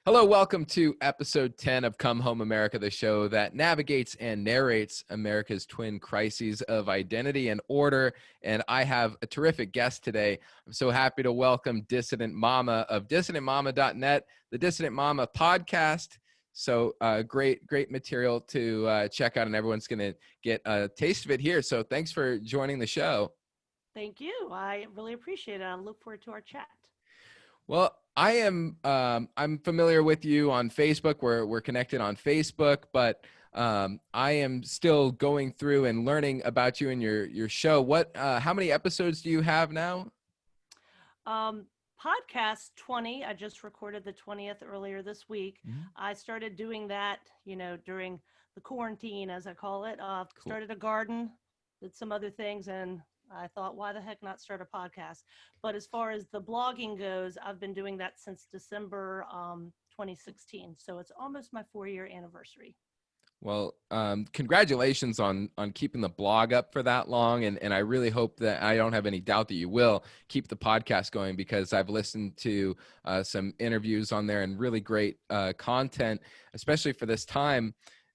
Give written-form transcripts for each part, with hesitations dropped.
Hello, welcome to episode 10 of Come Home America, the show that navigates and narrates America's twin crises of identity and order. And I have a terrific guest today. I'm so happy to welcome Dissident Mama of dissidentmama.net, the Dissident Mama podcast. So great material to check out, and everyone's going to get a taste of it here. So thanks for joining the show. Thank you. I really appreciate it. I look forward to our chat. Well, I'm familiar with you on Facebook. We're connected on Facebook, but I am still going through and learning about you and your show. How many episodes do you have now? Podcast 20. I just recorded the 20th earlier this week. Mm-hmm. I started doing that, during the quarantine, as I call it. Cool. Started a garden, did some other things, and I thought, why the heck not start a podcast? But as far as the blogging goes, I've been doing that since December 2016. So it's almost my 4-year anniversary. Well, congratulations on keeping the blog up for that long. And I really hope that, I don't have any doubt that you will keep the podcast going, because I've listened to some interviews on there and really great content, especially for this time.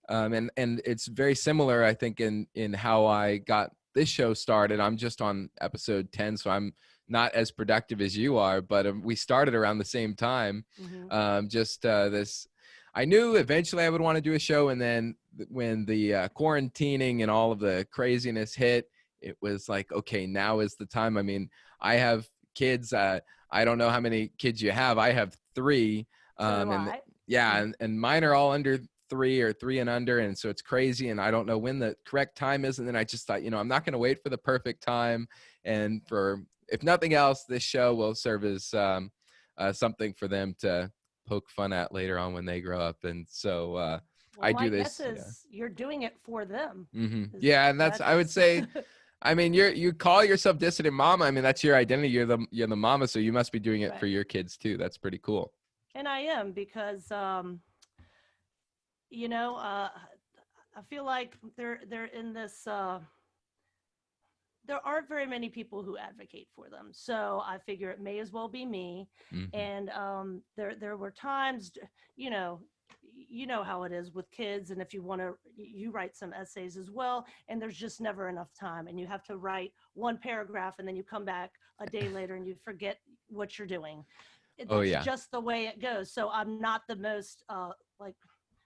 And it's very similar, I think, in how I got this show started. I'm just on episode 10, so I'm not as productive as you are, but we started around the same time. Mm-hmm. I knew eventually I would want to do a show, and then when the quarantining and all of the craziness hit, it was like, okay, now is the time. I mean, I have kids. I don't know how many kids you have. I have 3. And mine are all under 3 or 3 and under, and so it's crazy, and I don't know when the correct time is. And then I just thought, I'm not going to wait for the perfect time, and if nothing else, this show will serve as something for them to poke fun at later on when they grow up. And so I do this. My guess is you're doing it for them. Mm-hmm. Yeah, and that's I would say. I mean, you call yourself Dissident Mama. I mean, that's your identity. You're the mama, so you must be doing it right. for your kids too. That's pretty cool. And I am, because I feel like they're in this. There aren't very many people who advocate for them, so I figure it may as well be me. Mm-hmm. And there were times, you know how it is with kids, and if you want to, you write some essays as well, and there's just never enough time, and you have to write one paragraph, and then you come back a day later and you forget what you're doing. That's just the way it goes. So I'm not the most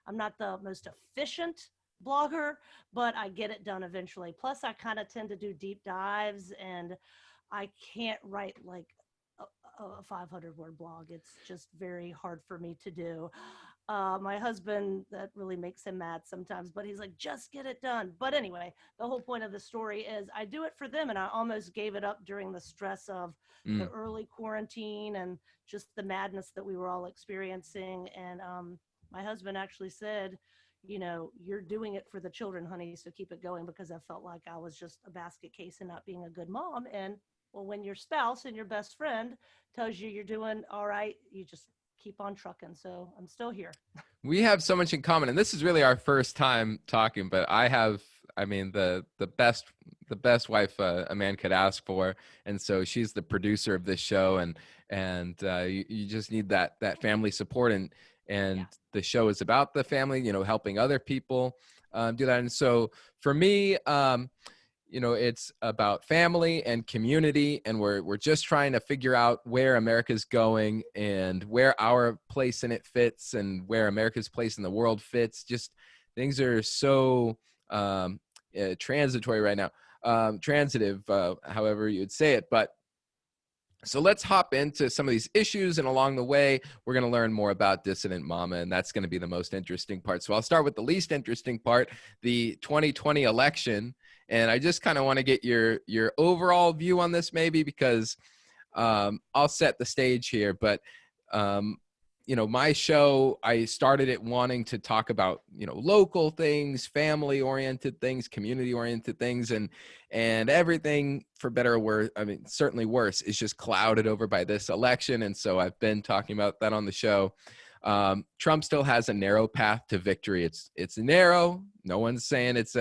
efficient blogger, but I get it done eventually. Plus, I kind of tend to do deep dives, and I can't write like a 500-word blog. It's just very hard for me to do. My husband, that really makes him mad sometimes, but he's like, just get it done. But anyway, the whole point of the story is I do it for them, and I almost gave it up during the stress of the early quarantine and just the madness that we were all experiencing. And my husband actually said, you're doing it for the children, honey, so keep it going, because I felt like I was just a basket case and not being a good mom. And well, when your spouse and your best friend tells you you're doing all right, you just keep on trucking. So I'm still here. We have so much in common, and this is really our first time talking, but the best wife a man could ask for. And so she's the producer of this show, and you just need that family support, and the show is about the family, helping other people do that. And so for me, it's about family and community, and we're just trying to figure out where America's going and where our place in it fits and where America's place in the world fits. Just things are so transitory right now, transitive, however you'd say it. But so let's hop into some of these issues, and along the way, we're going to learn more about Dissident Mama, and that's going to be the most interesting part. So I'll start with the least interesting part, the 2020 election. And I just kind of want to get your overall view on this, maybe, because I'll set the stage here. But, my show, I started it wanting to talk about, local things, family-oriented things, community-oriented things, and everything, for better or worse, certainly worse, is just clouded over by this election. And so I've been talking about that on the show. Trump still has a narrow path to victory. It's narrow. No one's saying it's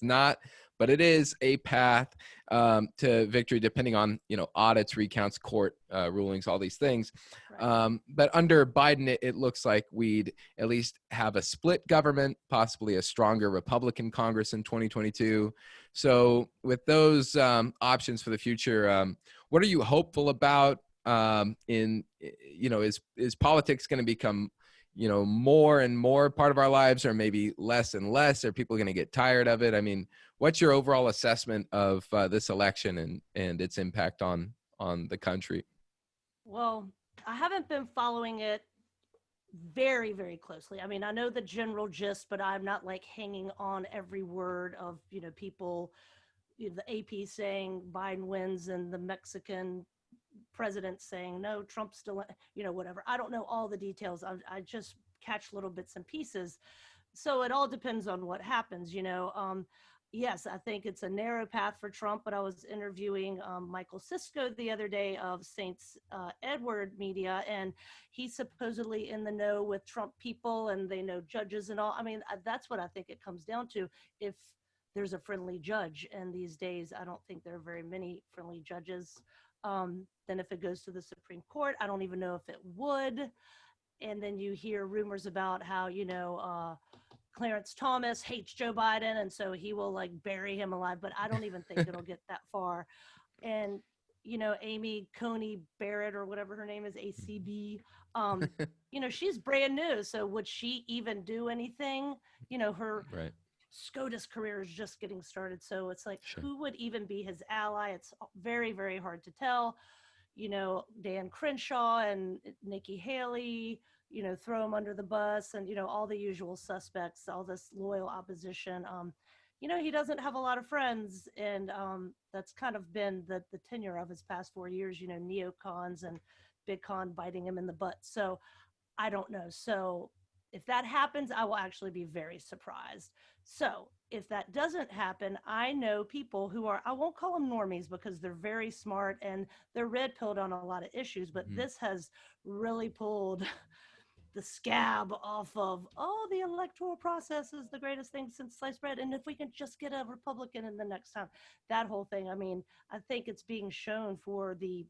not. but it is a path to victory, depending on, audits, recounts, court rulings, all these things. Right. But under Biden, it looks like we'd at least have a split government, possibly a stronger Republican Congress in 2022. So with those options for the future, what are you hopeful about? Is politics going to become more and more part of our lives, or maybe less and less? Are people going to get tired of it? I mean, what's your overall assessment of this election and its impact on the country? Well, I haven't been following it very, very closely. I mean, I know the general gist, but I'm not like hanging on every word of, people, the AP saying Biden wins and the Mexican president saying no, Trump's still, whatever. I don't know all the details. I just catch little bits and pieces. So it all depends on what happens. Yes, I think it's a narrow path for Trump, but I was interviewing Michael Sisko the other day of Saints Edward Media, and he's supposedly in the know with Trump people, and they know judges and all. I mean, that's what I think it comes down to. If there's a friendly judge, and these days I don't think there are very many friendly judges. Then if it goes to the Supreme Court, I don't even know if it would. And then you hear rumors about how, Clarence Thomas hates Joe Biden, and so he will like bury him alive. But I don't even think it'll get that far. And Amy Coney Barrett, or whatever her name is, ACB. She's brand new, so would she even do anything? Her Right. SCOTUS career is just getting started, so it's like, Sure. who would even be his ally? It's very, very hard to tell. Dan Crenshaw and Nikki Haley, throw him under the bus, and all the usual suspects, all this loyal opposition. He doesn't have a lot of friends, and that's kind of been the tenure of his past 4 years. Neocons and big con biting him in the butt. So I don't know. So if that happens, I will actually be very surprised. So if that doesn't happen, I know people who are, I won't call them normies because they're very smart and they're red pilled on a lot of issues, but this has really pulled the scab off of, the electoral process is the greatest thing since sliced bread. And if we can just get a Republican in the next time, that whole thing. I mean, I think it's being shown for the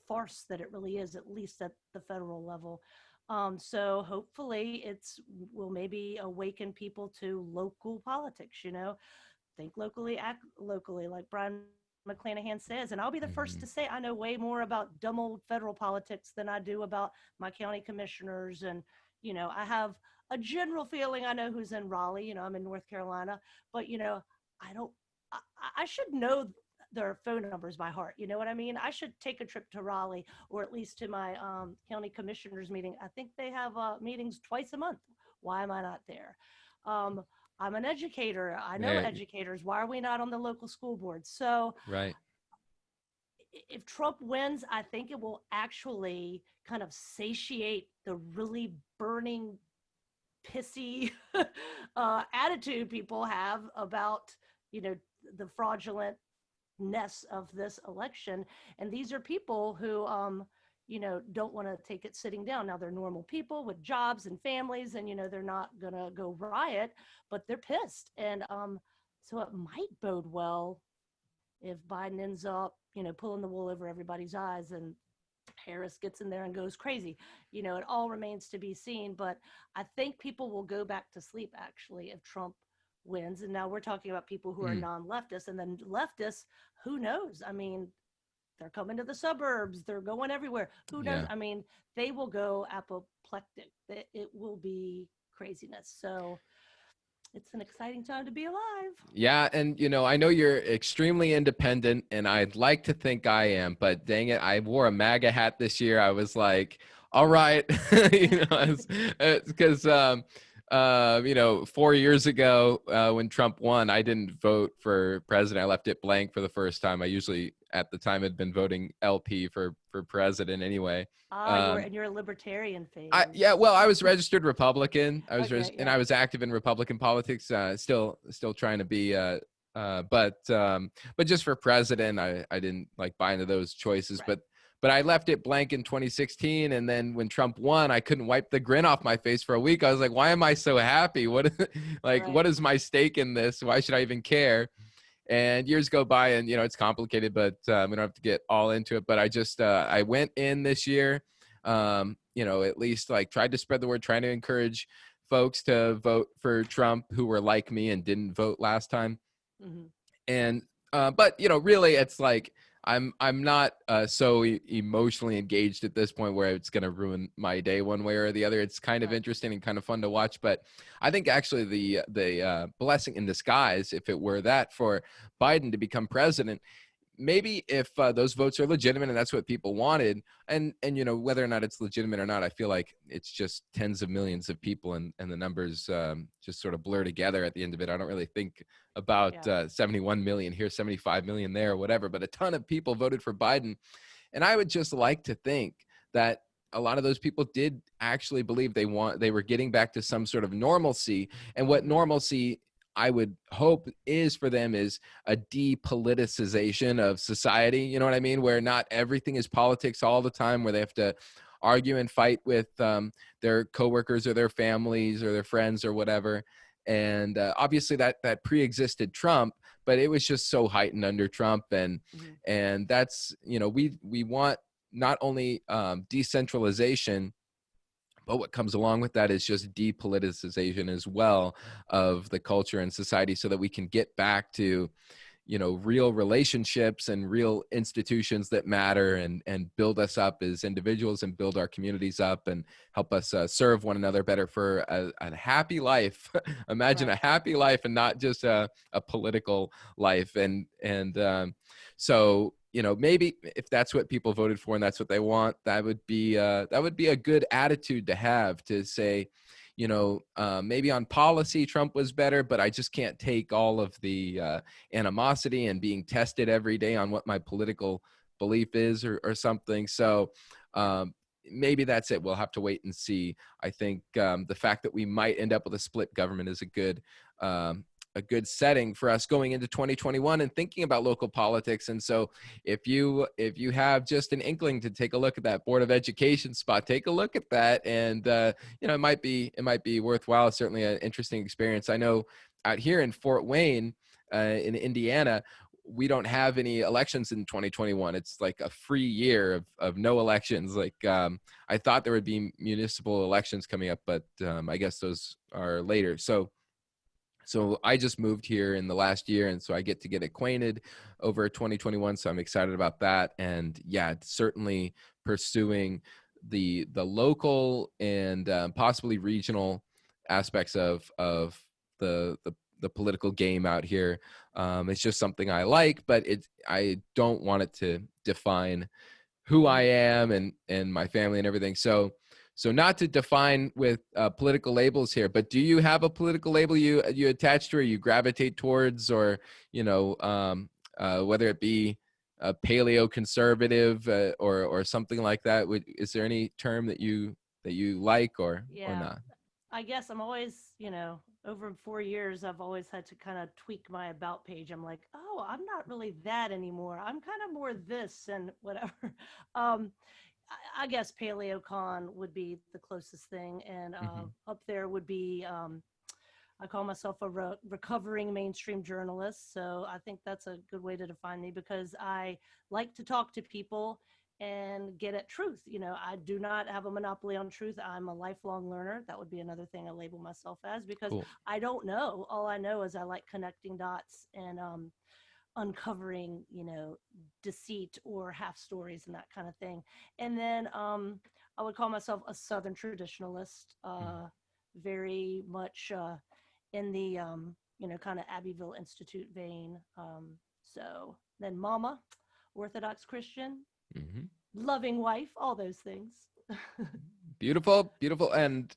farce that it really is, at least at the federal level. So hopefully will maybe awaken people to local politics, think locally, act locally, like Brian McClanahan says. And I'll be the first to say I know way more about dumb old federal politics than I do about my county commissioners. And, I have a general feeling I know who's in Raleigh. I'm in North Carolina, but, I don't, I should know their phone numbers by heart. You know what I mean? I should take a trip to Raleigh, or at least to my county commissioners meeting. I think they have meetings twice a month. Why am I not there? I'm an educator. I know educators. Why are we not on the local school board? So Right. if Trump wins, I think it will actually kind of satiate the really burning, pissy attitude people have about, the fraudulent of this election. And these are people who don't want to take it sitting down. Now they're normal people with jobs and families, and they're not gonna go riot, but they're pissed. And so it might bode well if Biden ends up pulling the wool over everybody's eyes and Harris gets in there and goes crazy. It all remains to be seen, but I think people will go back to sleep actually if Trump wins. And now we're talking about people who are non-leftists, and then leftists, who knows? I mean, they're coming to the suburbs, they're going everywhere. Who knows? I mean, they will go apoplectic. It will be craziness. So it's an exciting time to be alive. Yeah. And, I know you're extremely independent, and I'd like to think I am, but dang it, I wore a MAGA hat this year. I was like, all right, because 4 years ago, when Trump won, I didn't vote for president. I left it blank for the first time. I usually at the time had been voting LP for president anyway. You're a libertarian fan. Well, I was registered Republican. I was Okay, and I was active in Republican politics. Still trying to be. But just for president, I didn't like buy into those choices. Right. but I left it blank in 2016. And then when Trump won, I couldn't wipe the grin off my face for a week. I was like, why am I so happy? What Right. is my stake in this? Why should I even care? And years go by, and it's complicated, but we don't have to get all into it. But I went in this year, at least like tried to spread the word, trying to encourage folks to vote for Trump who were like me and didn't vote last time. Hmm. And but really, it's like I'm not so emotionally engaged at this point where it's going to ruin my day one way or the other. It's kind of Right. interesting and kind of fun to watch, but I think actually the blessing in disguise, if it were that, for Biden to become president, maybe if those votes are legitimate and that's what people wanted, and whether or not it's legitimate or not, I feel like it's just tens of millions of people, and the numbers just sort of blur together at the end of it. I don't really think about Yeah. 71 million here, 75 million there, or whatever, but a ton of people voted for Biden. And I would just like to think that a lot of those people did actually believe they were getting back to some sort of normalcy. And what Hmm. normalcy, I would hope, is for them is a depoliticization of society. You know what I mean? Where not everything is politics all the time, where they have to argue and fight with their coworkers or their families or their friends or whatever. And obviously that pre-existed Trump, but it was just so heightened under Trump. And Hmm. that's, we want not only decentralization, but what comes along with that is just depoliticization as well of the culture and society, so that we can get back to real relationships and real institutions that matter, and build us up as individuals and build our communities up and help us serve one another better for a happy life. Imagine a Right. happy life and not just a political life. And so maybe if that's what people voted for and that's what they want, that would be a good attitude to have, to say, maybe on policy Trump was better, but I just can't take all of the animosity and being tested every day on what my political belief is, or something. So maybe that's it. We'll have to wait and see. I think the fact that we might end up with a split government is um, a good setting for us going into 2021 and thinking about local politics. And so if you have just an inkling to take a look at that Board of Education spot, take a look at that. And it might be worthwhile. It's certainly an interesting experience. I know out here in Fort Wayne, in Indiana, we don't have any elections in 2021. It's like a free year of no elections. Like I thought there would be municipal elections coming up, but I guess those are later. So I just moved here in the last year, and so I get to get acquainted over 2021. So I'm excited about that. And yeah, certainly pursuing the local and possibly regional aspects of the political game out here. It's just something I like, but I don't want it to define who I Hmm. am and my family and everything. So not to define with political labels here, but do you have a political label you attach to, or you gravitate towards, or whether it be a paleo conservative or something like that? Is there any term that you like or Yeah. not? I guess I'm always, over 4 years, I've always had to kind of tweak my about page. I'm like, oh, I'm not really that anymore. I'm kind of more this and whatever. Um, I guess paleocon would be the closest thing. And Hmm. up there would be, I call myself a recovering mainstream journalist. So I think that's a good way to define me, because I like to talk to people and get at truth. I do not have a monopoly on truth. I'm a lifelong learner. That would be another thing I label myself as, because Cool. I don't know. All I know is I like connecting dots and uncovering, deceit or half stories and that kind of thing. And then I would call myself a Southern traditionalist, very much in the kind of Abbeville Institute vein. So then Mama, Orthodox Christian, Mm-hmm. loving wife, all those things. Beautiful, beautiful. And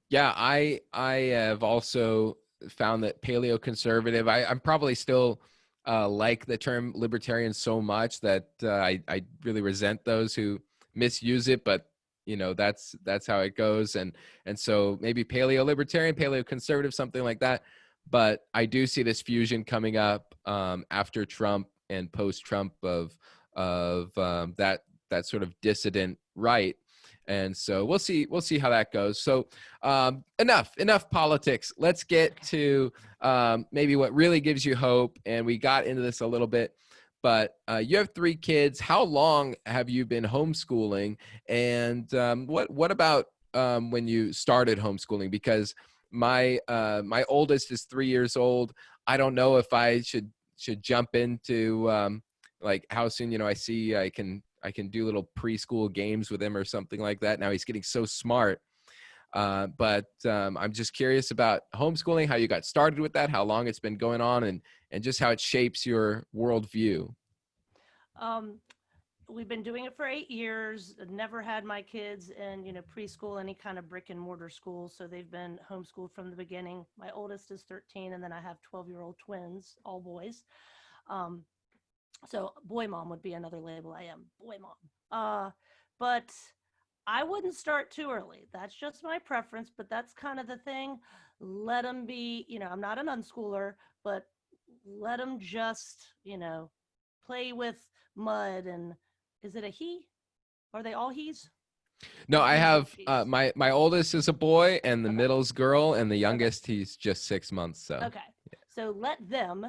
yeah, I have also found that paleo conservative, I'm probably still like the term libertarian so much that I really resent those who misuse it, but that's how it goes. And so maybe paleo libertarian, paleo conservative, something like that. But I do see this fusion coming up after Trump and post Trump of that that sort of dissident right. And so we'll see how that goes. So enough politics. Let's get Okay. to maybe what really gives you hope. And we got into this a little bit, but you have 3 kids. How long have you been homeschooling? And what about when you started homeschooling? Because my oldest is 3 years old. I don't know if I should jump into like how soon, you know, I see I can do little preschool games with him or something like that. Now he's getting so smart. But I'm just curious about homeschooling, how you got started with that, how long it's been going on, and just how it shapes your worldview. Um, we've been doing it for 8 years. Never had my kids in, preschool, any kind of brick and mortar school. So they've been homeschooled from the beginning. My oldest is 13, and then I have 12-year-old twins, all boys. Um, so boy mom would be another label. I am boy mom. But I wouldn't start too early. That's just my preference, but that's kind of the thing. Let them be, I'm not an unschooler, but let them just, play with mud. And is it a he? Are they all he's? No, I He's and have she's. my oldest is a boy, and the Okay. middle's girl, and the Okay. youngest he's just 6 months. So Okay. So let them,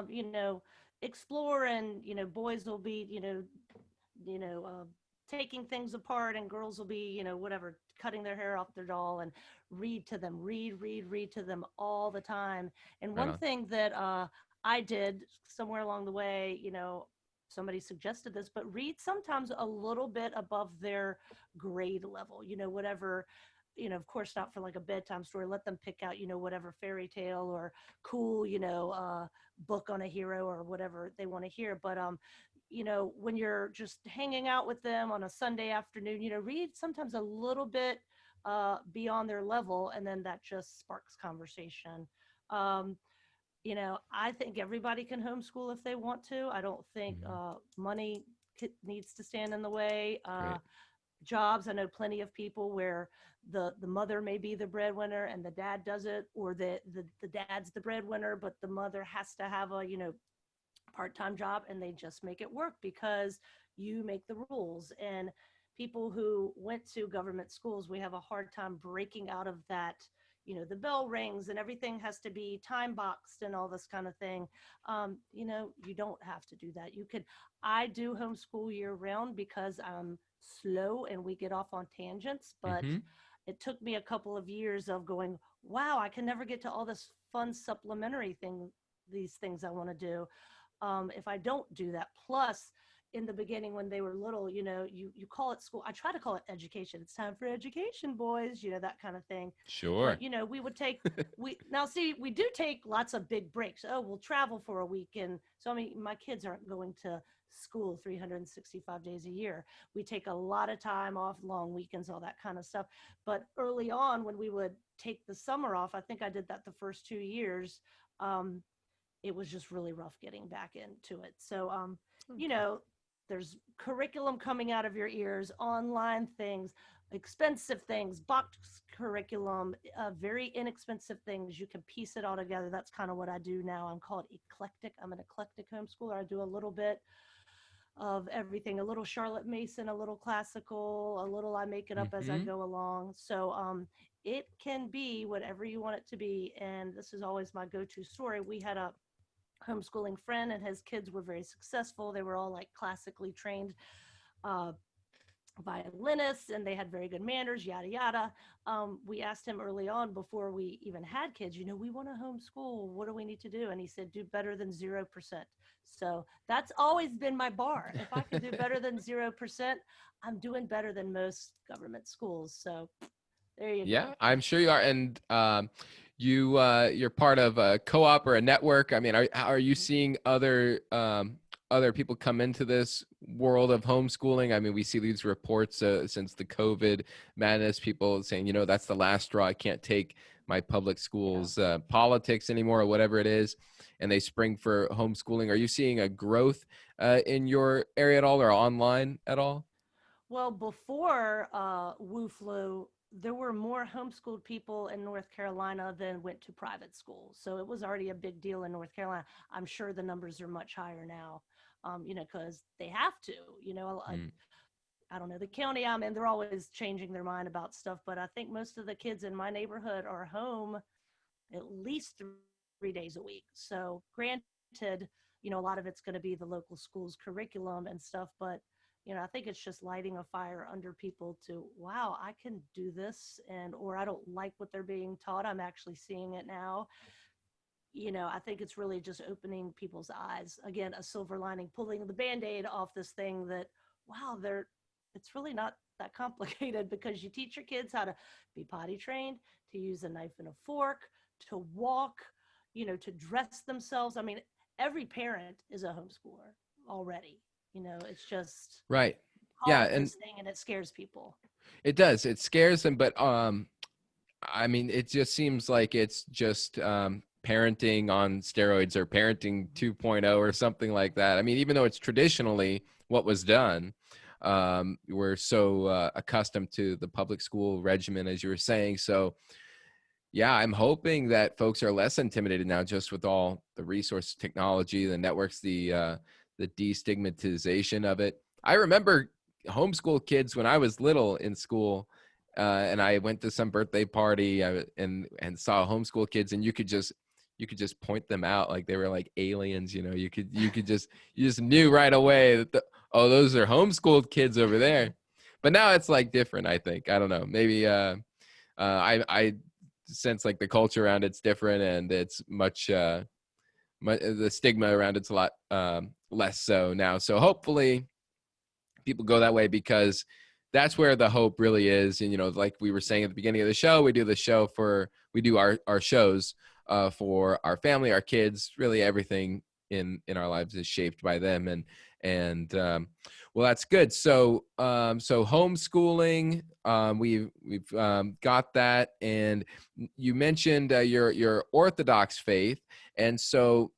you know, explore, and boys will be, you know, uh, taking things apart, and girls will be, whatever, cutting their hair off their doll, and read to them, read to them all the time. And right one on. thing that I did somewhere along the way, somebody suggested this, but read sometimes a little bit above their grade level, whatever. Of course, not for like a bedtime story. Let them pick out, whatever fairy tale or cool, book on a hero or whatever they want to hear. But when you're just hanging out with them on a Sunday afternoon, read sometimes a little bit beyond their level, and then that just sparks conversation. Um, I think everybody can homeschool if they want to. I don't think Mhm. money needs to stand in the way. Great. Jobs, I know plenty of people where the mother may be the breadwinner and the dad does it, or the dad's the breadwinner, but the mother has to have a part-time job, and they just make it work because you make the rules. And people who went to government schools, we have a hard time breaking out of that. The bell rings and everything has to be time boxed and all this kind of thing. You don't have to do that. You could I do homeschool year round because I'm slow and we get off on tangents, but Hmm. it took me a couple of years of going, wow, I can never get to all this fun supplementary these things I want to do if I don't do that. Plus, in the beginning when they were little, you call it school. I try to call it education. It's time for education, boys. That kind of thing. Sure. But we would take we now see we do take lots of big breaks. Oh, we'll travel for a week, and so I mean my kids aren't going to school 365 days a year. We take a lot of time off, long weekends, all that kind of stuff. But early on, when we would take the summer off, I think I did that the first 2 years. Um, it was just really rough getting back into it. So, you Okay. know, there's curriculum coming out of your ears, online things, expensive things, box curriculum, very inexpensive things. You can piece it all together. That's kind of what I do now. I'm called eclectic. I'm an eclectic homeschooler. I do a little bit of everything, a little Charlotte Mason, a little classical, a little I make it up as I Hmm. go along. So, it can be whatever you want it to be. And this is always my go to story. We had a homeschooling friend, and his kids were very successful. They were all like classically trained uh, violinists, and they had very good manners, yada yada. We asked him early on, before we even had kids, we want to homeschool, what do we need to do? And he said, do better than 0%. So that's always been my bar. If I can do better than 0%, I'm doing better than most government schools. So there you Yeah, go. I'm sure you are. And you're part of a co-op or a network. I mean, are you seeing other people come into this world of homeschooling? I mean, we see these reports since the COVID madness, people saying, that's the last straw. I can't take my public Yeah. schools politics anymore, or whatever it is, and they spring for homeschooling. Are you seeing a growth in your area at all, or online at all? Well, before Wu flew, there were more homeschooled people in North Carolina than went to private schools. So it was already a big deal in North Carolina. I'm sure the numbers are much higher now, because they have to. You know, Mm. I don't know, the county I'm in, they're always changing their mind about stuff, but I think most of the kids in my neighborhood are home at least 3 days a week. So granted, a lot of it's going to be the local school's curriculum and stuff, but I think it's just lighting a fire under people to, wow, I can do this, and or I don't like what they're being taught. I'm actually seeing it now. I think it's really just opening people's eyes. Again, a silver lining, pulling the band-aid off this thing that, wow, it's really not that complicated because you teach your kids how to be potty trained, to use a knife and a fork, to walk, to dress themselves. I mean, every parent is a homeschooler already. It's just Right. call Yeah, it and this thing and it scares people. it does. It scares them, but I mean, it just seems like it's just parenting on steroids or parenting 2.0 or something like that. I mean, even though it's traditionally what was done, we're so accustomed to the public school regimen, as you were saying. So, yeah, I'm hoping that folks are less intimidated now, just with all the resource technology, the networks, the destigmatization of it. I remember homeschool kids when I was little in school, and I went to some birthday party and saw homeschool kids, and you could just point them out like they were like aliens. You just knew right away that oh, those are homeschooled kids over there. But now it's like different. I think, I don't know, maybe I sense like the culture around it's different, and it's much the stigma around it's a lot less so now. So hopefully people go that way, because that's where the hope really is. And like we were saying at the beginning of the show, we do our shows for our family, our kids. Really everything in our lives is shaped by them. And well, that's good. So homeschooling, we've got that. And you mentioned your Orthodox faith. And so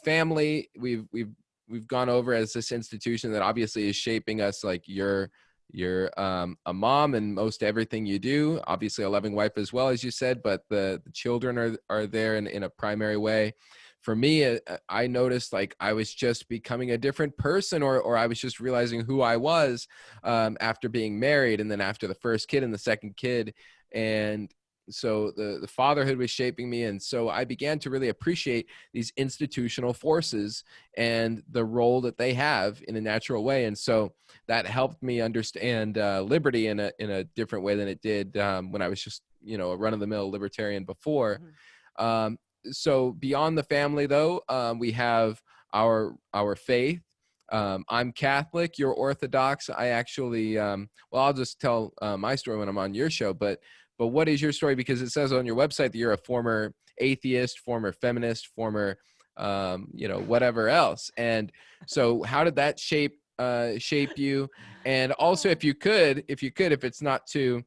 family, we've gone over as this institution that obviously is shaping us. Like you're a mom and most everything you do, obviously a loving wife as well, as you said, but the children are there in a primary way. For me, I noticed like I was just becoming a different person, or I was just realizing who I was after being married, and then after the first kid and the second kid. And so the fatherhood was shaping me. And so I began to really appreciate these institutional forces and the role that they have in a natural way. And so that helped me understand liberty in a different way than it did when I was just a run-of-the-mill libertarian before. Mhm. So beyond the family, though, we have our faith. I'm Catholic. You're Orthodox. I actually, well, I'll just tell my story when I'm on your show. But what is your story? Because it says on your website that you're a former atheist, former feminist, former whatever else. And so how did that shape you? And also, Oh, if it's not too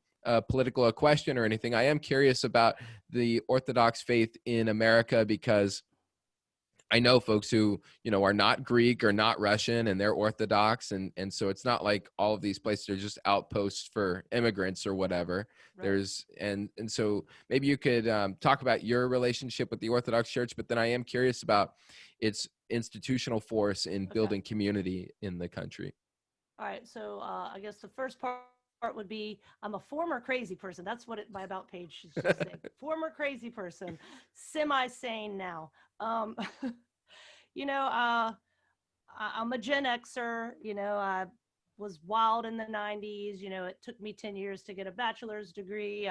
political a question or anything, I am curious about the Orthodox faith in America, because I know folks who, are not Greek or not Russian, and they're Orthodox. And so it's not like all of these places are just outposts for immigrants or whatever. right. And so maybe you could talk about your relationship with the Orthodox Church, but then I am curious about its institutional force in Okay. building community in the country. All right. So I guess the first part would be I'm a former crazy person. That's what my about page should say. Former crazy person, semi-sane now. you know, uh, I'm a Gen Xer. I was wild in the 90s. It took me 10 years to get a bachelor's degree.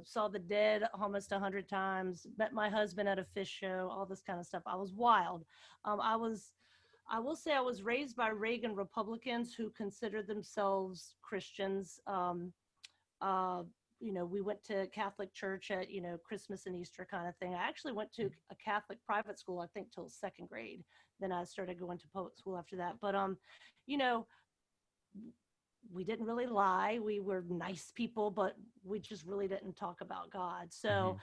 Saw the dead almost 100 times, met my husband at a fish show, all this kind of stuff. I was wild. I will say I was raised by Reagan Republicans who considered themselves Christians. Uh, we went to Catholic church at, Christmas and Easter kind of thing. I actually went to a Catholic private school, I think, till second grade. Then I started going to public school after that. But, you know, we didn't really lie. We were nice people, but we just really didn't talk about God. So,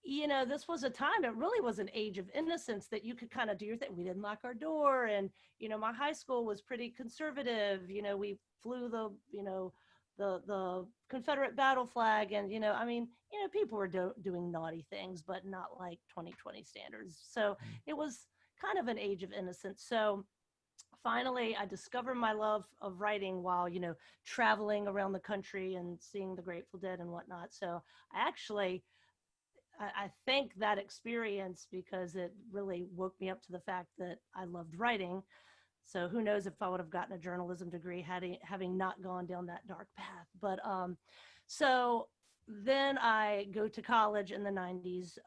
Mhm. this was a time, it really was an age of innocence that you could kind of do your thing. We didn't lock our door. And, my high school was pretty conservative. We flew the Confederate battle flag. And, people were doing naughty things, but not like 2020 standards. So it was kind of an age of innocence. So finally I discovered my love of writing while, traveling around the country and seeing the Grateful Dead and whatnot. So I actually, I thank that experience because it really woke me up to the fact that I loved writing. So who knows if I would have gotten a journalism degree having not gone down that dark path. But so then I go to college in the 90s.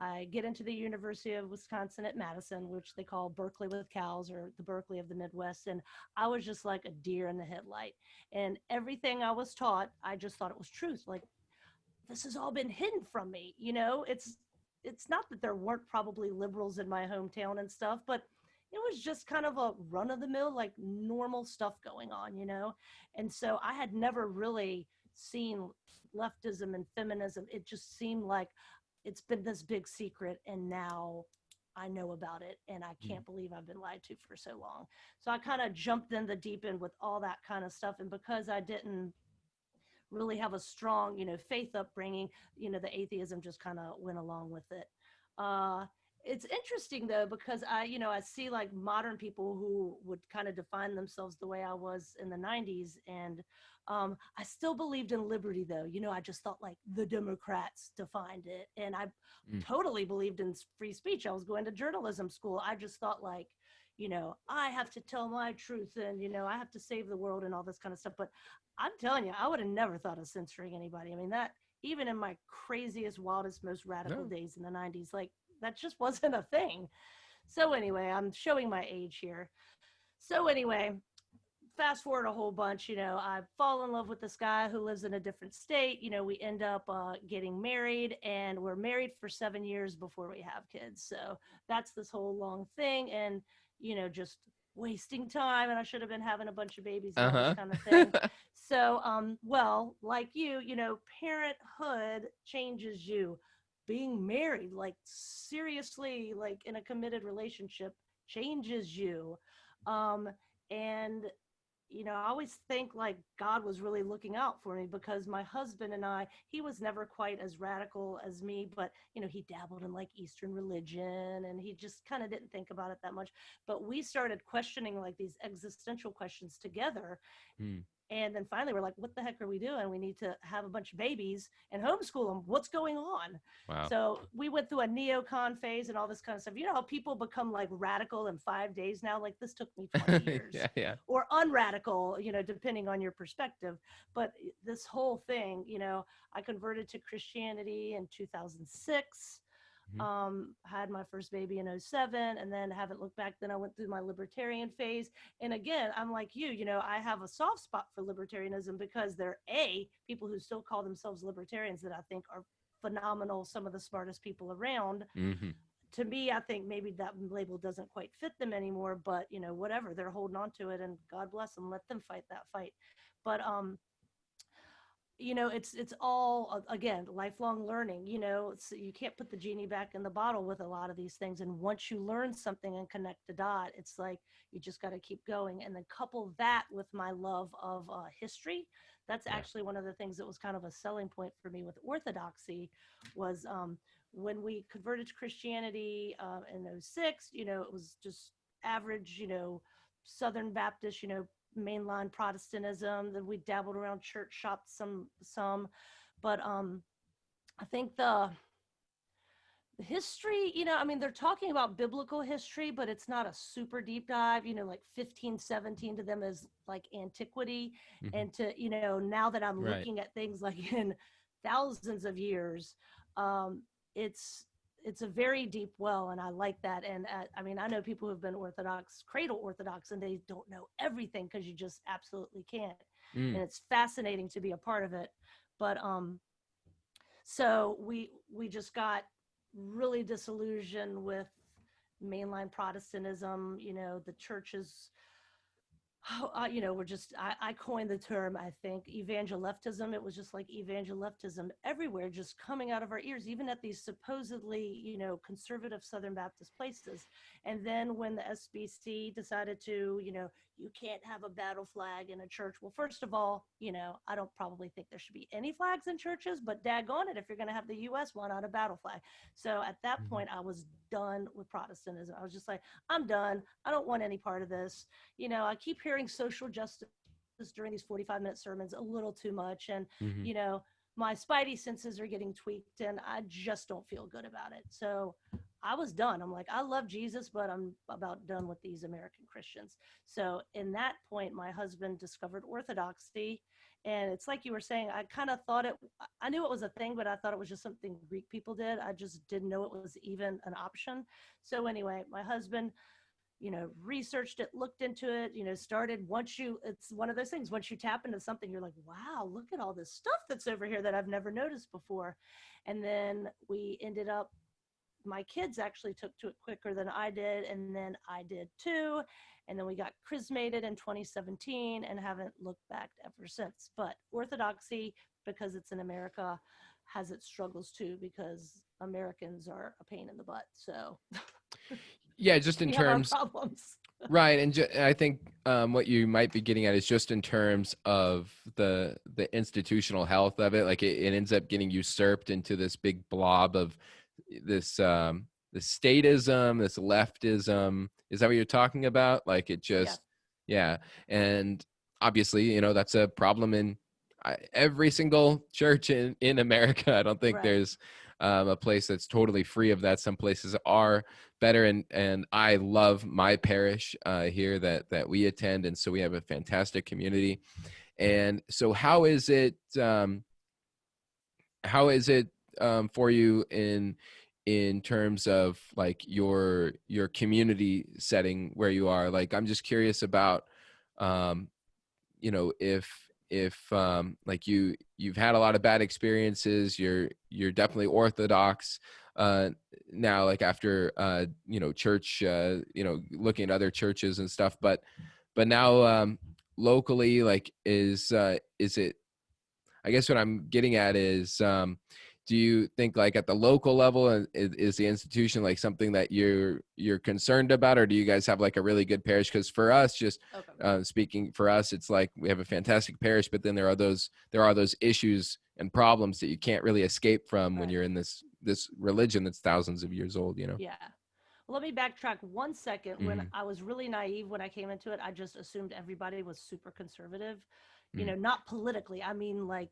I get into the University of Wisconsin at Madison, which they call Berkeley with cows, or the Berkeley of the Midwest. And I was just like a deer in the headlight. And everything I was taught, I just thought it was truth. Like, this has all been hidden from me. It's not that there weren't probably liberals in my hometown and stuff, but it was just kind of a run of the mill, like normal stuff going on. And so I had never really seen leftism and feminism. It just seemed like it's been this big secret, and now I know about it, and I can't believe I've been lied to for so long. So I kind of jumped in the deep end with all that kind of stuff. And because I didn't really have a strong, faith upbringing, the atheism just kind of went along with it. It's interesting though, because I see like modern people who would kind of define themselves the way I was in the 90s. And I still believed in liberty though. I just thought like the Democrats defined it. And I totally believed in free speech. I was going to journalism school. I just thought like, I have to tell my truth, and, I have to save the world and all this kind of stuff. But I'm telling you, I would have never thought of censoring anybody. I mean, that even in my craziest, wildest, most radical days in the 90s, like that just wasn't a thing. So anyway, I'm showing my age here. So anyway, fast forward a whole bunch, I fall in love with this guy who lives in a different state. We end up getting married, and we're married for 7 years before we have kids. So that's this whole long thing. And, just wasting time, and I should have been having a bunch of babies and all this kind of thing. So, well, like parenthood changes you. Being married, like seriously, like in a committed relationship, changes you. And I always think like God was really looking out for me, because my husband and he was never quite as radical as me, but, he dabbled in like Eastern religion, and he just kind of didn't think about it that much. But we started questioning like these existential questions together. And then finally we're like, what the heck are we doing? We need to have a bunch of babies and homeschool them. What's going on? Wow. So we went through a neocon phase and all this kind of stuff. You know how people become like radical in 5 days now? Like this took me 20 years. Yeah. Or unradical, depending on your perspective. But this whole thing, I converted to Christianity in 2006. Had my first baby in 2007, and then haven't looked back. Then I went through my libertarian phase. And again, I'm like you, I have a soft spot for libertarianism, because they're people who still call themselves libertarians that I think are phenomenal, some of the smartest people around. To me, I think maybe that label doesn't quite fit them anymore, but whatever, they're holding on to it, and God bless them, let them fight that fight. But it's all, again, lifelong learning. So you can't put the genie back in the bottle with a lot of these things. And once you learn something and connect the dot, it's like you just got to keep going. And then couple that with my love of history. That's actually one of the things that was kind of a selling point for me with Orthodoxy, was when we converted to Christianity in 2006. It was just average, Southern Baptist, mainline Protestantism. Then we dabbled around church shops some, but I think the history, they're talking about biblical history, but it's not a super deep dive. Like 1517 to them is like antiquity. And to now that I'm looking at things like in thousands of years, it's a very deep well, and I like that. And I know people who have been Orthodox, cradle Orthodox, and they don't know everything, because you just absolutely can't. And it's fascinating to be a part of it. But so we just got really disillusioned with mainline Protestantism. The churches, we're just, I coined the term, I think, evangeleftism. It was just like evangeleftism everywhere, just coming out of our ears, even at these supposedly, conservative Southern Baptist places. And then when the SBC decided to, you can't have a battle flag in a church. Well, first of all, I don't probably think there should be any flags in churches, but daggone it, if you're going to have the U.S., why not a battle flag? So at that Mhm. point, I was done with Protestantism. I was just like, I'm done. I don't want any part of this. I keep hearing social justice during these 45-minute sermons a little too much. And, Mhm. my spidey senses are getting tweaked and I just don't feel good about it. So I was done. I'm like, I love Jesus, but I'm about done with these American Christians. So in that point, my husband discovered Orthodoxy. And it's like you were saying, I kind of thought I knew it was a thing, but I thought it was just something Greek people did. I just didn't know it was even an option. So anyway, my husband, researched it, looked into it, started it's one of those things. Once you tap into something, you're like, wow, look at all this stuff that's over here that I've never noticed before. And then we ended up, my kids actually took to it quicker than I did. And then I did too. And then we got chrismated in 2017 and haven't looked back ever since. But Orthodoxy, because it's in America, has its struggles too, because Americans are a pain in the butt. So Yeah, just in we have our terms, problems. right, and I think what you might be getting at is just in terms of the institutional health of it. Like it ends up getting usurped into this big blob of this statism, this leftism. Is that what you're talking about? Like it Yes. just, yeah, and obviously, that's a problem in every single church in America. I don't think Right. there's a place that's totally free of that. Some places are better, and I love my parish here that we attend, and so we have a fantastic community. And so how is it for you in terms of like your community setting where you are? Like I'm just curious about um if like you've had a lot of bad experiences, you're definitely Orthodox uh now, like after church, looking at other churches and stuff, but now locally, like is it, I guess what I'm getting at is, do you think like at the local level, is the institution like something that you're concerned about, or do you guys have like a really good parish? Because for us, just Okay. speaking for us, it's like we have a fantastic parish, but then there are those issues and problems that you can't really escape from when Right. you're in this religion that's thousands of years old. Yeah. Well, let me backtrack 1 second. When Hmm. I was really naive when I came into it, I just assumed everybody was super conservative, Hmm. not politically. I mean, like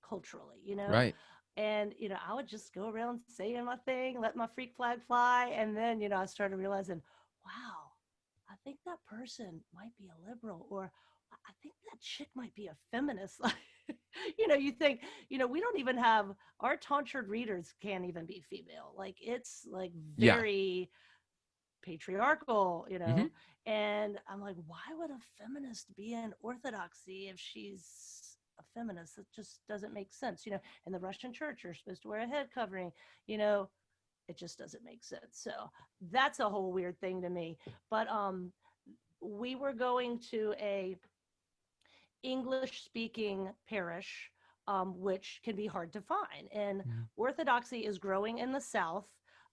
culturally, Right. And, I would just go around saying my thing, let my freak flag fly. And then, I started realizing, wow, I think that person might be a liberal, or I think that chick might be a feminist. You think, we don't even have our tonsured readers can't even be female. Like it's like Yeah. very patriarchal, Hmm. and I'm like, why would a feminist be in orthodoxy if she's a feminist? It just doesn't make sense. In the Russian church, you're supposed to wear a head covering, you know, it just doesn't make sense. So that's a whole weird thing to me. But we were going to a English speaking parish, which can be hard to find. And Orthodoxy is growing in the South.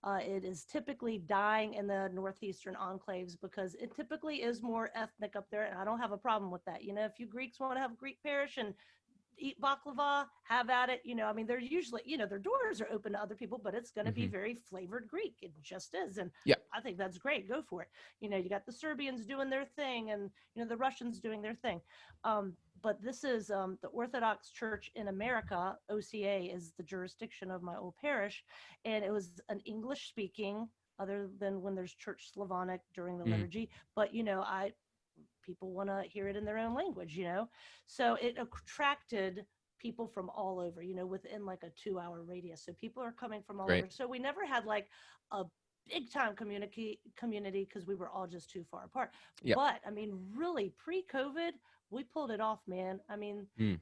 It is typically dying in the northeastern enclaves because it typically is more ethnic up there. And I don't have a problem with that. If you Greeks want to have a Greek parish and eat baklava, have at it. I mean, they're usually, their doors are open to other people, but it's going to be Hmm. very flavored Greek. It just is. And Yeah. I think that's great. Go for it. You got the Serbians doing their thing and, the Russians doing their thing. But this is the Orthodox Church in America. OCA is the jurisdiction of my old parish. And it was an English speaking, other than when there's Church Slavonic during the Hmm. liturgy. But, people want to hear it in their own language. So it attracted people from all over, within like a 2-hour radius. So people are coming from all Great. over. So we never had like a big time community because we were all just too far apart. Yep. But I mean, really pre-COVID, we pulled it off, man. I mean, Mm.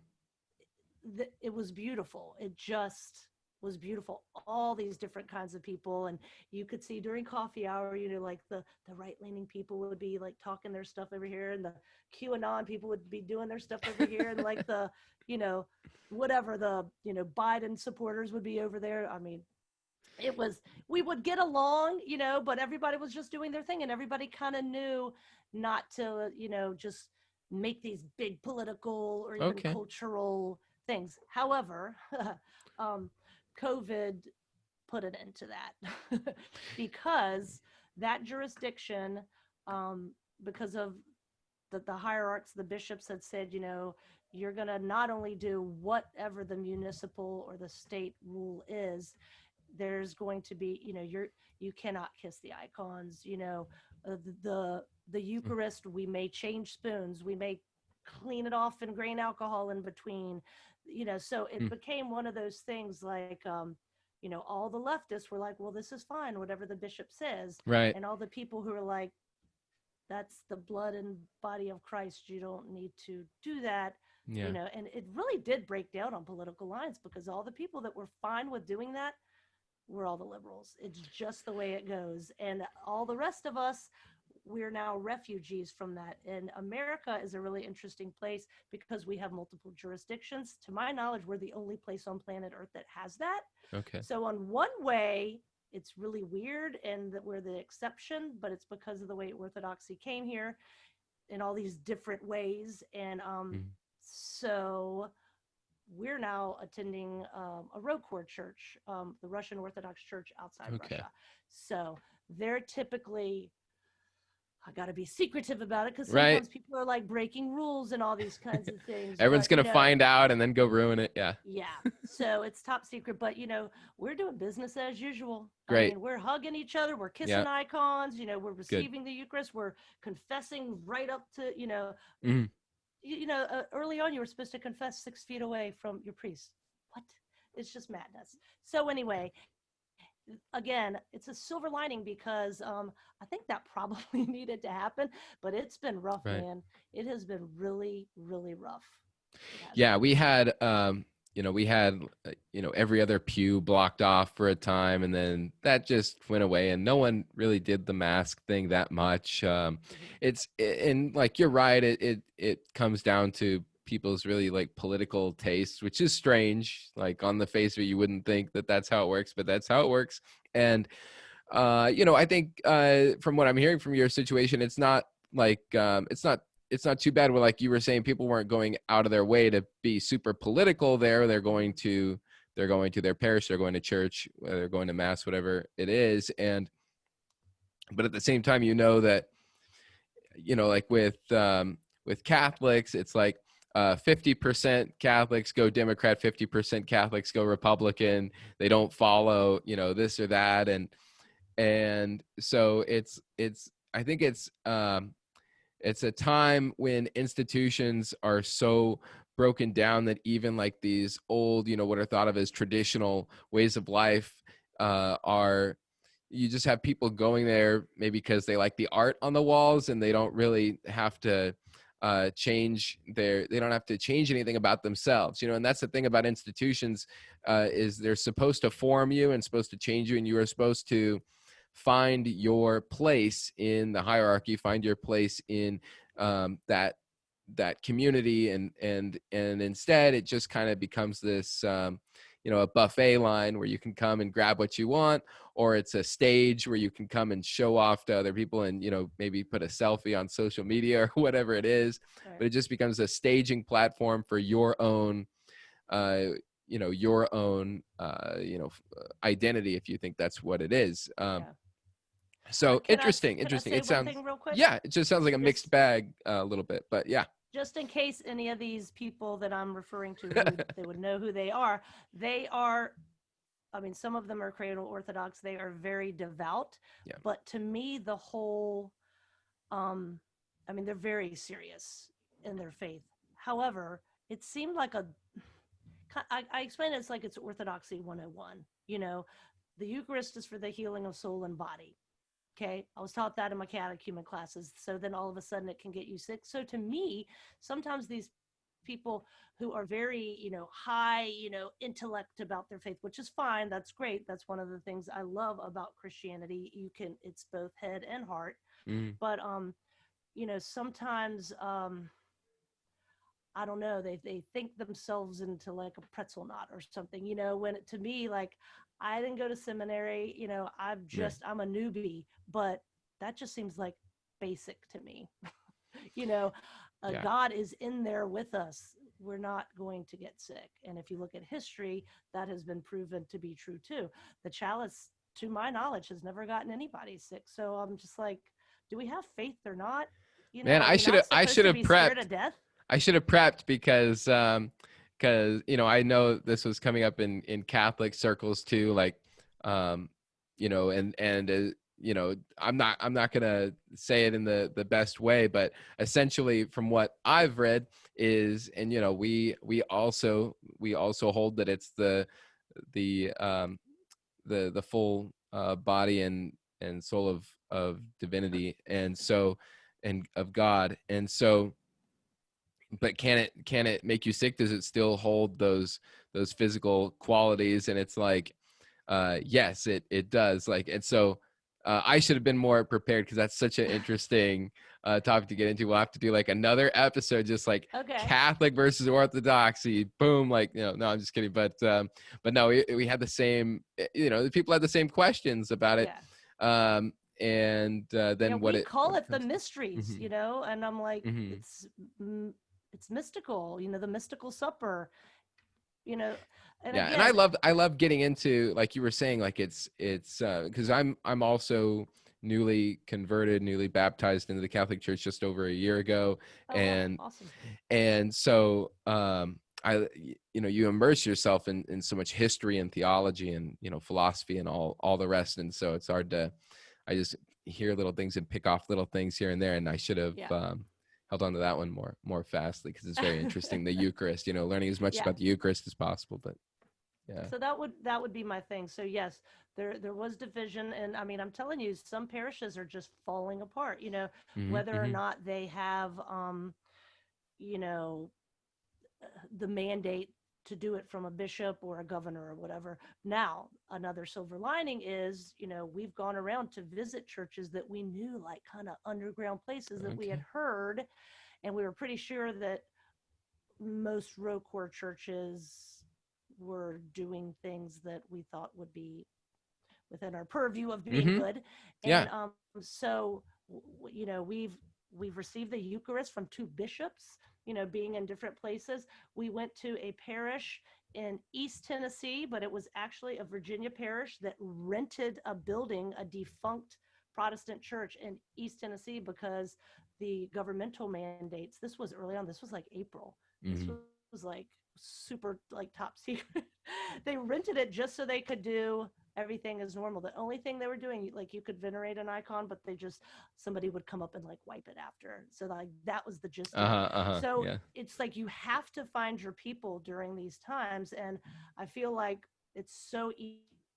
it was beautiful. It just was beautiful. All these different kinds of people, and you could see during coffee hour, like the right leaning people would be like talking their stuff over here, and the QAnon people would be doing their stuff over here, and like you know, whatever the Biden supporters would be over there. I mean, it was, we would get along, but everybody was just doing their thing, and everybody kind of knew not to, just make these big political or even Okay. cultural things. However, um, COVID put an end to that because that jurisdiction, um, because of the hierarchs, the bishops had said, you're going to not only do whatever the municipal or the state rule is, there's going to be, you cannot kiss the icons, the Eucharist, we may change spoons, we may clean it off and grain alcohol in between, so it Mm. became one of those things like, all the leftists were like, well, this is fine, whatever the bishop says. Right. And all the people who are like, that's the blood and body of Christ, you don't need to do that, Yeah. and it really did break down on political lines, because all the people that were fine with doing that were all the liberals. It's just the way it goes. And all the rest of us, we're now refugees from that. And America is a really interesting place because we have multiple jurisdictions. To my knowledge, we're the only place on planet Earth that has that. Okay. So, on one way, it's really weird and that we're the exception, but it's because of the way Orthodoxy came here in all these different ways. And Mm. so we're now attending a Rokor church, the Russian Orthodox Church outside Okay. Russia. So they're typically, I got to be secretive about it because Right. sometimes people are like breaking rules and all these kinds of things. Everyone's But, gonna find out and then go ruin it. Yeah. yeah. So it's top secret, but we're doing business as usual. I Great. mean, we're hugging each other, we're Yeah. kissing icons, we're Good. receiving the Eucharist, we're confessing right up to, Mhm. early on you were supposed to confess 6 feet away from your priest. What? It's just madness. So anyway, again, it's a silver lining because I think that probably needed to happen, but it's been rough, Right. man. It has been really, really rough. It has Yeah, been. we had every other pew blocked off for a time, and then that just went away, and no one really did the mask thing that much. Mhm. And like you're right, it comes down to people's really like political tastes, which is strange. Like on the face of it, you wouldn't think that that's how it works, but that's how it works. And I think from what I'm hearing from your situation, it's not like it's not too bad where, like you were saying, people weren't going out of their way to be super political there. They're going to their parish, they're going to church, they're going to mass, whatever it is. And but at the same time, that like with Catholics, it's like 50% Catholics go Democrat, 50% Catholics go Republican. They don't follow this or that. And so I think it's a time when institutions are so broken down that even like these old, what are thought of as traditional ways of life, are you just have people going there maybe because they like the art on the walls, and they don't really have to they don't have to change anything about themselves, and that's the thing about institutions, is they're supposed to form you and supposed to change you, and you are supposed to find your place in the hierarchy, find your place in that community, and instead it just kind of becomes this a buffet line where you can come and grab what you want, or it's a stage where you can come and show off to other people and maybe put a selfie on social media or whatever it is. Right. But it just becomes a staging platform for your own identity, if you think that's what it is. Yeah. So Can I interesting. say It one sounds, thing real quick? yeah, it just sounds like a mixed Just bag a little bit, but yeah. just in case any of these people that I'm referring to, who they would know who they are. They are, I mean, some of them are cradle Orthodox. They are very devout, Yeah. but to me, the whole, um, I mean, they're very serious in their faith. However, it seemed like I explain it as like it's Orthodoxy 101. The Eucharist is for the healing of soul and body. Okay. I was taught that in my catechumen classes. So then all of a sudden it can get you sick. So to me, sometimes these people who are very, high, intellect about their faith, which is fine. That's great. That's one of the things I love about Christianity. It's both head and heart. Mm. But, sometimes, I don't know, they think themselves into like a pretzel knot or something, you know, when to me, like, I didn't go to seminary, you know, Right. I'm a newbie, but that just seems like basic to me. You know, Yeah. God is in there with us. We're not going to get sick. And if you look at history, that has been proven to be true too. The chalice, to my knowledge, has never gotten anybody sick. So I'm just like, do we have faith or not? You know, Man, are we not I supposed should to have be scared prepped. of death? I should have prepped because you know, I know this was coming up in Catholic circles too, like um and you know, I'm not gonna say it in the best way, but essentially from what I've read is, and you know, we also hold that it's the the full body and soul of divinity, and so, and of God, and so, but can it make you sick? Does it still hold those physical qualities? And it's like, yes, it does. Like, and so I should have been more prepared, because that's such an interesting topic to get into. We'll have to do like another episode, just like Okay. Catholic versus Orthodoxy. Boom. Like, you know, no, I'm just kidding. But no, we had the same, you know, the people had the same questions about it. Yeah. Um, and Yeah, then we what call it it the comes to. mysteries, Hmm. you know, and I'm like, Hmm. mm, it's mystical, you know, the mystical supper, you know, and Yeah, and again, I love getting into, like you were saying, like it's because I'm also newly converted, newly baptized into the Catholic Church just over a year ago, oh wow, and awesome. so you know, you immerse yourself in so much history and theology and, you know, philosophy and all the rest, and so it's hard to, I just hear little things and pick off little things here and there, and I should have Yeah. held on to that one more fastly, because it's very interesting, the Eucharist, you know, learning as much Yeah. about the Eucharist as possible. But yeah. So that would be my thing. So yes, there was division, and I mean, I'm telling you, some parishes are just falling apart, you know, Hmm. whether or Hmm. not they have you know, the mandate to do it from a bishop or a governor or whatever. Now, another silver lining is, you know, we've gone around to visit churches that we knew, like kind of underground places that we had Okay. heard, and we were pretty sure that most ROCOR churches were doing things that we thought would be within our purview of being Hmm. good. And Yeah. so, you know, we've received the Eucharist from two bishops, you know, being in different places. We went to a parish in East Tennessee, but it was actually a Virginia parish that rented a building, a defunct Protestant church in East Tennessee, because the governmental mandates, this was early on, this was like April. This Hmm. was like super like top secret. They rented it just so they could do everything is normal. The only thing they were doing, like you could venerate an icon, but they just, somebody would come up and like wipe it after. So like that was the gist of it. Uh-huh. Uh-huh. So Yeah. it's like you have to find your people during these times. And I feel like it's so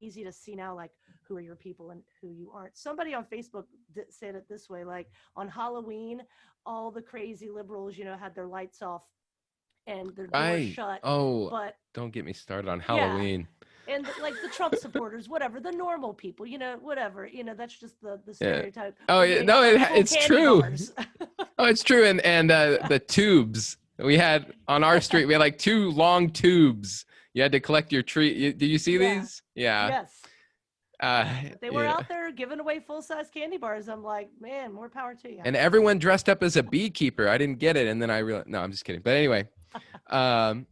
easy to see now, like who are your people and who you aren't. Somebody on Facebook said it this way, like on Halloween, all the crazy liberals, you know, had their lights off and their doors Right. shut. Oh, But don't get me started on yeah, Halloween. and like the Trump supporters, whatever, the normal people, you know, whatever, you know, that's just the Yeah. stereotype. Oh, We're yeah. getting No, out like full it's candy true. bars. Oh, it's true. And the tubes we had on our street, we had like two long tubes. You had to collect your tree. Do you see Yeah. these? Yeah. Yes. Uh, But they were yeah. out there giving away full size candy bars. I'm like, man, more power to you. And everyone dressed up as a beekeeper. I didn't get it, and then I realized. No, I'm just kidding. But anyway, um,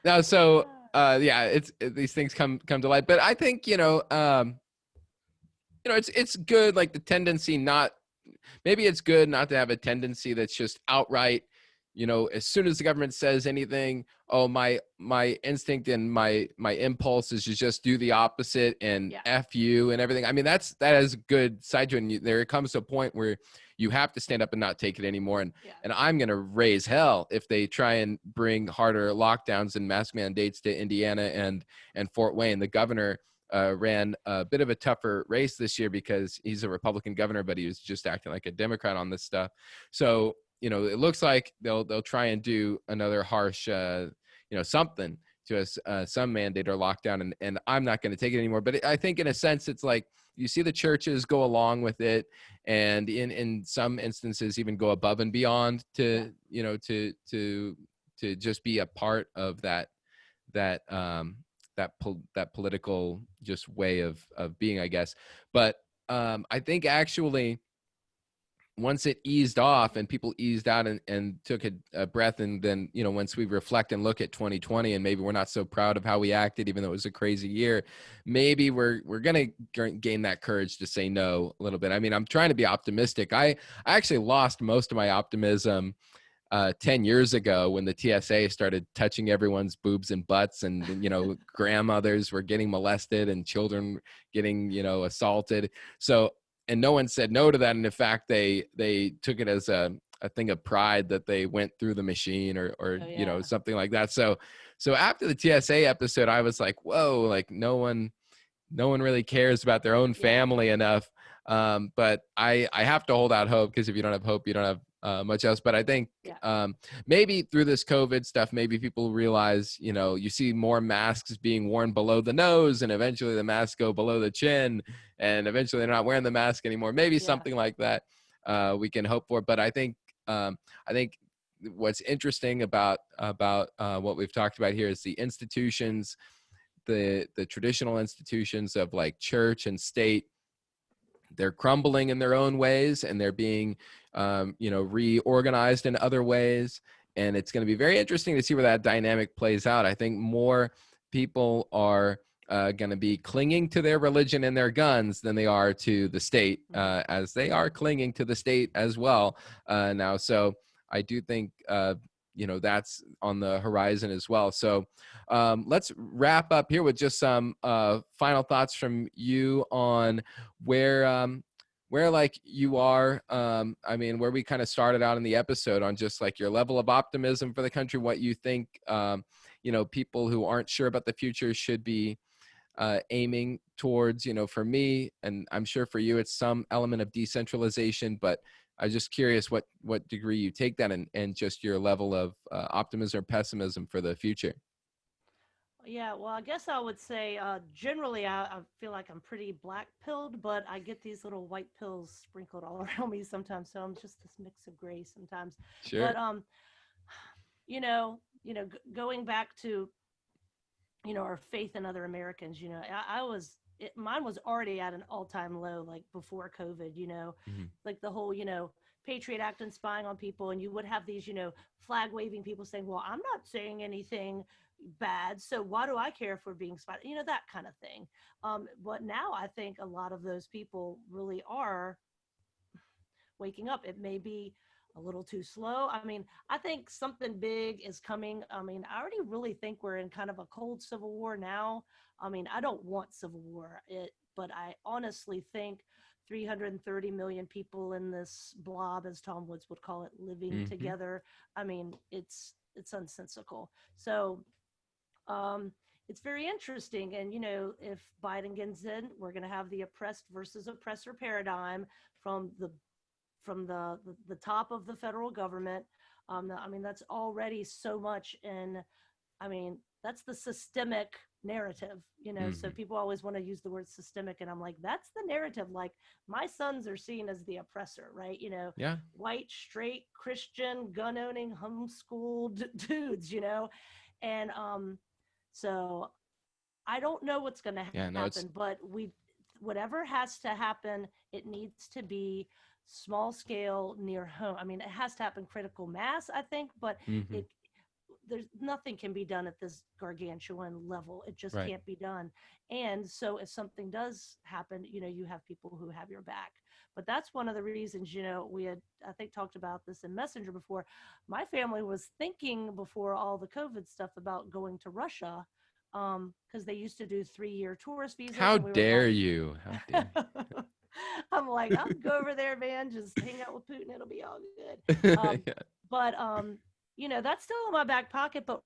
no. So yeah, these things come to light. But I think, you know, it's good. Like the tendency, not, maybe it's good not to have a tendency that's just outright, you know, as soon as the government says anything, oh, my instinct and my impulse is to just do the opposite and Yeah. F you and everything. I mean, that has a good side to it. And there comes to a point where you have to stand up and not take it anymore. Yeah. And I'm going to raise hell if they try and bring harder lockdowns and mask mandates to Indiana and Fort Wayne. The governor ran a bit of a tougher race this year because he's a Republican governor, but he was just acting like a Democrat on this stuff. So, you know, it looks like they'll try and do another harsh, you know, something to us, some mandate or lockdown, and I'm not going to take it anymore. But I think in a sense, it's like you see the churches go along with it, and in some instances even go above and beyond Yeah. to, you know, to to just be a part of that that political just way of being, I guess. But I think actually once it eased off and people eased out and took a breath, and then, you know, once we reflect and look at 2020 and maybe we're not so proud of how we acted, even though it was a crazy year, maybe we're going to gain that courage to say no a little bit. I mean, I'm trying to be optimistic. I actually lost most of my optimism 10 years ago when the TSA started touching everyone's boobs and butts, and, you know, grandmothers were getting molested and children getting, you know, assaulted. So, and no one said no to that. And in fact, they took it as a thing of pride that they went through the machine, or Oh you know, yeah. something like that. So after the TSA episode, I was like, whoa, like no one really cares about their own Yeah. family enough. But I have to hold out hope, because if you don't have hope, you don't have much else. But I think Yeah. maybe through this COVID stuff, maybe people realize, you know, you see more masks being worn below the nose, and eventually the masks go below the chin, and eventually they're not wearing the mask anymore. Maybe Yeah. something like that we can hope for. But I think what's interesting about what we've talked about here is the institutions, the traditional institutions of like church and state. They're crumbling in their own ways, and they're being you know, reorganized in other ways, and it's going to be very interesting to see where that dynamic plays out. I think more people are going to be clinging to their religion and their guns than they are to the state, as they are clinging to the state as well now. So I do think you know, that's on the horizon as well. So let's wrap up here with just some final thoughts from you on where like you are. I mean, where we kind of started out in the episode on just like your level of optimism for the country, what you think you know, people who aren't sure about the future should be aiming towards. You know, for me, and I'm sure for you, it's some element of decentralization, but I'm just curious what degree you take that, and just your level of optimism or pessimism for the future. Yeah, well, I guess I would say generally I feel like I'm pretty black pilled, but I get these little white pills sprinkled all around me sometimes. So I'm just this mix of gray sometimes. Sure. But going back to our faith in other Americans. Mine was already at an all time low, like before COVID. Mhm. Like the whole Patriot Act and spying on people, and you would have these flag waving people saying, "Well, I'm not saying anything bad, so why do I care if we're being spied?" That kind of thing. But now I think a lot of those people really are waking up. It may be a little too slow. I mean, I think something big is coming. I mean, I already really think we're in kind of a cold civil war now. I mean, I don't want civil war, but I honestly think 330 million people in this blob, as Tom Woods would call it, living Mhm. together. I mean, it's unsensical. So um, it's very interesting. And, if Biden gets in, we're going to have the oppressed versus oppressor paradigm from the top of the federal government. I mean, that's already so much in, I mean, that's the systemic narrative. So Mhm. people always want to use the word systemic, and I'm like, that's the narrative. Like, my sons are seen as the oppressor, right? Yeah. White, straight, Christian, gun owning, homeschooled dudes, and so I don't know what's going to Yeah. No, it's happen, but whatever has to happen, it needs to be small scale near home. I mean, it has to happen critical mass, I think, but mhm. it there's nothing can be done at this gargantuan level. It just Right. can't be done. And so if something does happen, you have people who have your back. But that's one of the reasons, we had, I think, talked about this in Messenger before. My family was thinking before all the COVID stuff about going to Russia, because they used to do 3-year tourist visas, How and we were dare like, you? How dare I'm like, I'll go over there, man. Just hang out with Putin. It'll be all good. you? Um, but that's still in my back pocket. But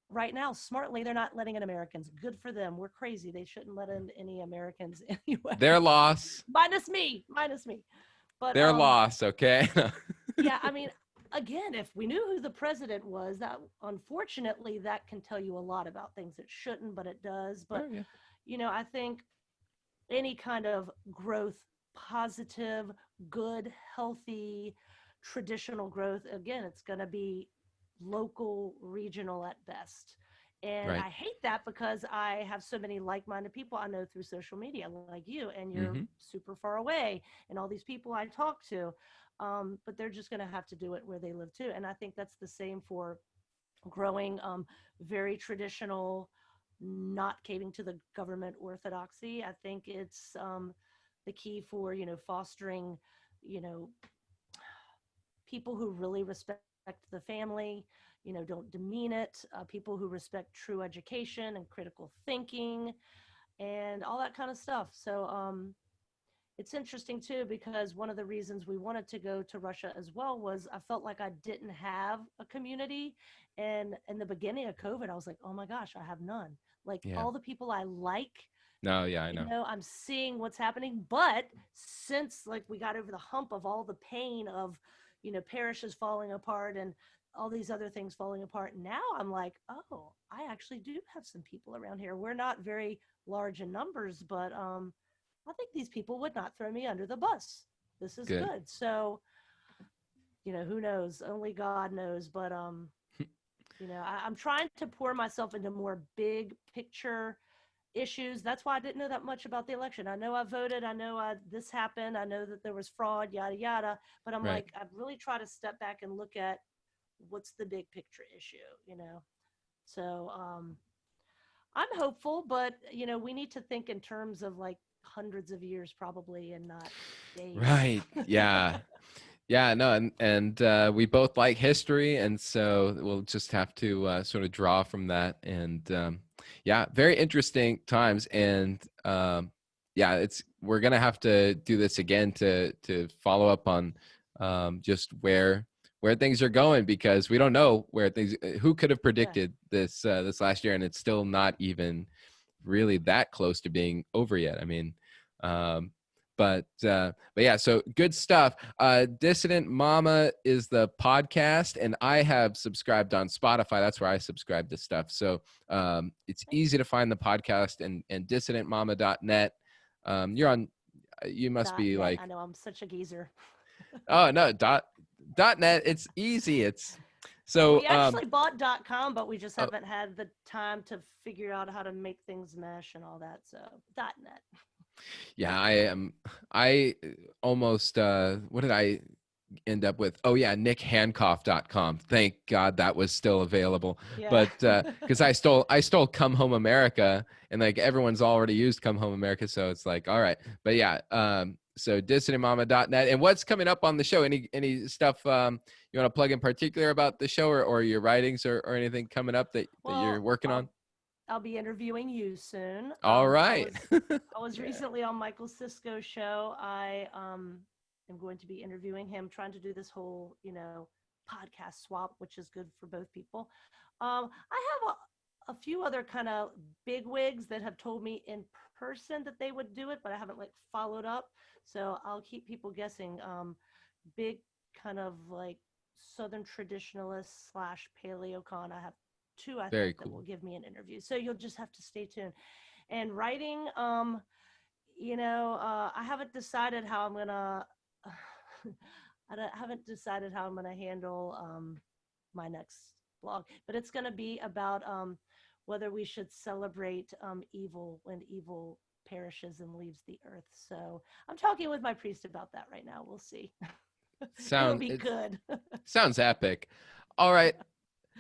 right now, smartly, they're not letting in Americans. Good for them. We're crazy. They shouldn't let in any Americans Their anyway. loss. Minus me. But Their loss. Okay. yeah, I mean, again, if we knew who the president was, that unfortunately that can tell you a lot about things. It shouldn't, but it does. But Oh yeah. I think any kind of growth, positive, good, healthy, traditional growth, again, it's going to be local, regional at best. And Right. I hate that because I have so many like-minded people I know through social media, like you, and you're Mm-hmm. super far away, and all these people I talk to. But they're just going to have to do it where they live too. And I think that's the same for growing very traditional, not caving to the government orthodoxy. I think it's the key for, fostering, you know, people who really respect the family, don't demean it, people who respect true education and critical thinking and all that kind of stuff. So it's interesting too, because one of the reasons we wanted to go to Russia as well was I felt like I didn't have a community. And in the beginning of COVID, I was like, oh my gosh, I have none. Like Yeah. all the people I like, No, yeah, I know. I'm seeing what's happening. But since like we got over the hump of all the pain of, parishes falling apart and all these other things falling apart, now I'm like, oh, I actually do have some people around here. We're not very large in numbers, but I think these people would not throw me under the bus. This is Good. good. So, who knows? Only God knows. But I'm trying to pour myself into more big picture issues. That's why I didn't know that much about the election. I know I voted. I know this happened. I know that there was fraud, yada yada. But I'm Right. like, I've really tried to step back and look at what's the big picture issue. So I'm hopeful, but we need to think in terms of like hundreds of years probably, and not days. Right. Yeah. Yeah, no, and we both like history, and so we'll just have to sort of draw from that. And yeah, very interesting times. And yeah, we're gonna have to do this again to follow up on just where things are going, because we don't know where things. Who could have Yeah. predicted this last year, and it's still not even really that close to being over yet. I mean. Um, but yeah, so good stuff. Dissident Mama is the podcast, and I have subscribed on Spotify. That's where I subscribe to stuff. So it's easy to find the podcast, and dissidentmama.net. You must Dot be net. like, I know I'm such a geezer. oh no, dot net. It's easy. It's so We actually bought .com, but we just oh, haven't had the time to figure out how to make things mesh and all that. So .net. yeah, I almost what did I end up with? Oh yeah, nickhankoff.com. Thank God that was still available. Yeah. But because I stole Come Home America, and like everyone's already used Come Home America, so it's like, all right. But yeah, so dissidentmama.net. And what's coming up on the show? Any stuff you want to plug in particular about the show, or your writings, or anything coming up that you're Well, working on? I'll be interviewing you soon. All I right. was I was Yeah. recently on Michael Cisco's show. I am going to be interviewing him, trying to do this whole, podcast swap, which is good for both people. I have a few other kind of big wigs that have told me in person that they would do it, but I haven't like followed up. So I'll keep people guessing. Big kind of like Southern traditionalist slash paleocon. I have two, I Very think, that cool. will give me an interview. So you'll just have to stay tuned. And writing, I haven't decided how I'm gonna. Haven't decided how I'm gonna handle my next blog, but it's gonna be about whether we should celebrate evil when evil perishes and leaves the earth. So I'm talking with my priest about that right now. We'll see. It'll Sound be it good. sounds epic. All right.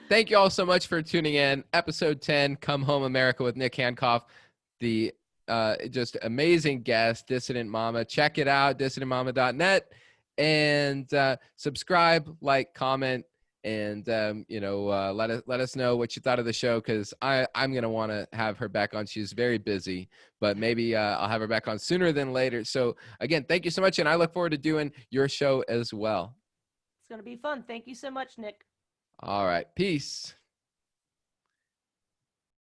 Thank you all so much for tuning in. Episode 10, Come Home America with Nick Hankoff, the just amazing guest, Dissident Mama. Check it out, dissidentmama.net, and subscribe, like, comment, and let us know what you thought of the show, because I'm gonna want to have her back on. She's very busy, but maybe I'll have her back on sooner than later. So again, thank you so much, and I look forward to doing your show as well. It's going to be fun. Thank you so much, Nick. All right, peace.